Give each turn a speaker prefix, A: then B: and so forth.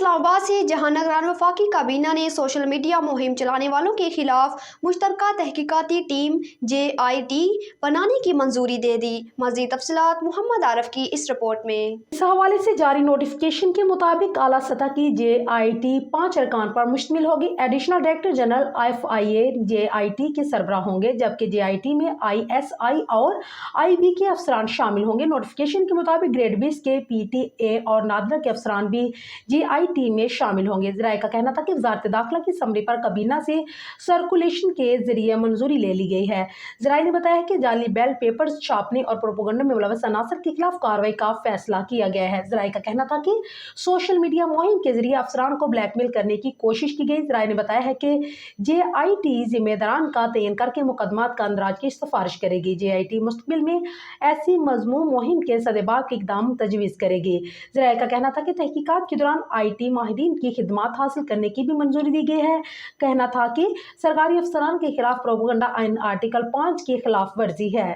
A: اسلام آباد سے جہاں نگران وفاقی کابینہ نے سوشل میڈیا مہم چلانے والوں کے خلاف مشترکہ تحقیقاتی ٹیم JIT بنانے کی منظوری دے دی۔ مزید تفصیلات محمد عارف کی اس رپورٹ میں۔
B: اس حوالے سے جاری نوٹیفکیشن کے مطابق اعلیٰ سطح کی JIT 5 ارکان پر مشتمل ہوگی۔ Additional director general FIA JIT کے سربراہ ہوں گے، جبکہ JIT میں ISI اور IB کے افسران شامل ہوں گے۔ نوٹیفکیشن کے مطابق گریڈ 20 کے PTA اور نادرہ کے افسران بھی JIT میں شامل ہوں گے۔ ذرائع کا کہنا تھا کہ وزارت داخلہ کی اسمبلی پر کابینہ سے سرکولیشن کے ذریعے منظوری لے لی گئی ہے۔ ذرائع نے بتایا کہ جعلی بیلٹ پیپرز چھاپنے اور پروپیگنڈا میں ملوث عناصر کے خلاف کارروائی کا فیصلہ کیا گیا ہے۔ ذرائع کا کہنا تھا کہ سوشل میڈیا مہم کے ذریعے افسران کو بلیک میل کرنے کی کوشش کی گئی۔ ذرائع نے بتایا ہے کہ JIT ذمہ داران کا تعین کر کے مقدمات کا اندراج کی سفارش کرے گی۔ JIT مستقبل میں ایسی مضمون مہم کے سدباب کے اقدام تجویز کرے گی۔ ذرائع کا کہنا تھا کہ تحقیقات کے دوران IT ماہرین کی خدمات حاصل کرنے کی بھی منظوری دی گئی ہے۔ کہنا تھا کہ سرکاری افسران کے خلاف پروپیگنڈا آئین آرٹیکل 5 کی خلاف ورزی ہے۔